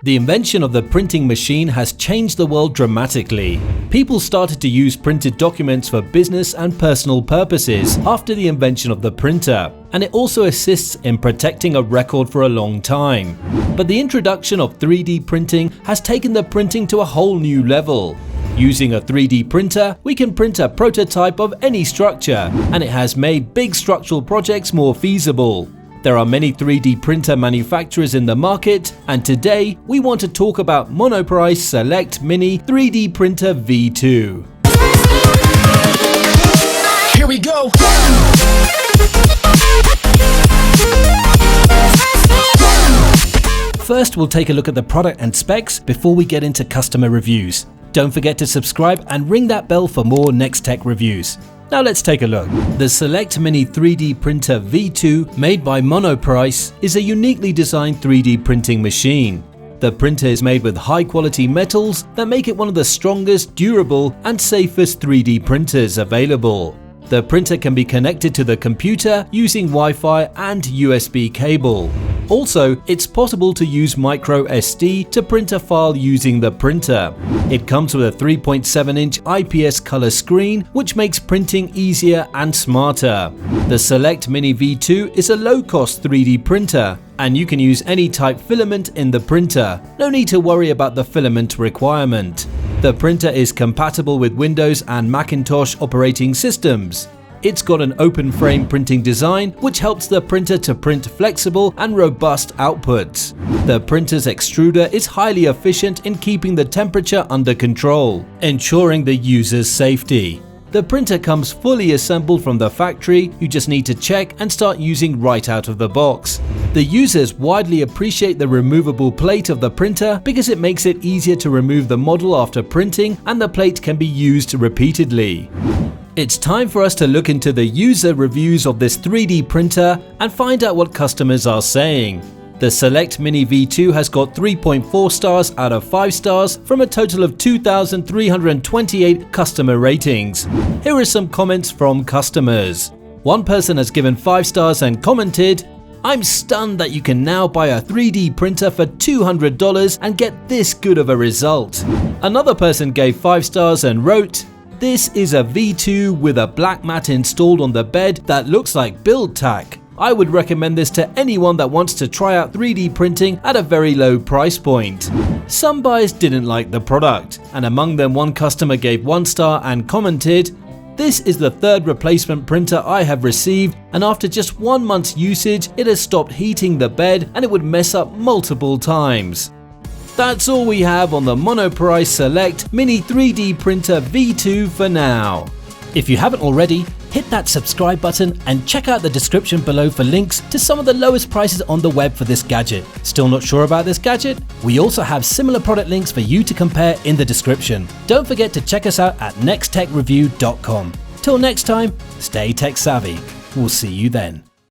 The invention of the printing machine has changed the world dramatically. People started to use printed documents for business and personal purposes after the invention of the printer, and it also assists in protecting a record for a long time. But the introduction of 3D printing has taken the printing to a whole new level. Using a 3D printer, we can print a prototype of any structure, and it has made big structural projects more feasible. There are many 3D printer manufacturers in the market, and today we want to talk about Monoprice Select Mini 3D Printer V2. Here we go! First, we'll take a look at the product and specs before we get into customer reviews. Don't forget to subscribe and ring that bell for more Next Tech reviews. Now let's take a look. The Select Mini 3D Printer V2, made by Monoprice, is a uniquely designed 3D printing machine. The printer is made with high-quality metals that make it one of the strongest, durable, and safest 3D printers available. The printer can be connected to the computer using Wi-Fi and USB cable. Also, it's possible to use micro SD to print a file using the printer. It comes with a 3.7-inch IPS color screen, which makes printing easier and smarter. The Select Mini V2 is a low-cost 3D printer, and you can use any type filament in the printer. No need to worry about the filament requirement. The printer is compatible with Windows and Macintosh operating systems. It's got an open frame printing design, which helps the printer to print flexible and robust outputs. The printer's extruder is highly efficient in keeping the temperature under control, ensuring the user's safety. The printer comes fully assembled from the factory. You just need to check and start using right out of the box. The users widely appreciate the removable plate of the printer because it makes it easier to remove the model after printing, and the plate can be used repeatedly. It's time for us to look into the user reviews of this 3D printer and find out what customers are saying. The Select Mini V2 has got 3.4 stars out of 5 stars from a total of 2,328 customer ratings. Here are some comments from customers. One person has given 5 stars and commented, "I'm stunned that you can now buy a 3D printer for $200 and get this good of a result." Another person gave 5 stars and wrote, "This is a V2 with a black mat installed on the bed that looks like build tack. I would recommend this to anyone that wants to try out 3D printing at a very low price point." Some buyers didn't like the product, and among them one customer gave 1 star and commented, "This is the 3rd replacement printer I have received, and after just 1 month's usage it has stopped heating the bed and it would mess up multiple times." That's all we have on the Monoprice Select Mini 3D Printer V2 for now. If you haven't already, hit that subscribe button and check out the description below for links to some of the lowest prices on the web for this gadget. Still not sure about this gadget? We also have similar product links for you to compare in the description. Don't forget to check us out at nexttechreview.com. Till next time, stay tech savvy. We'll see you then.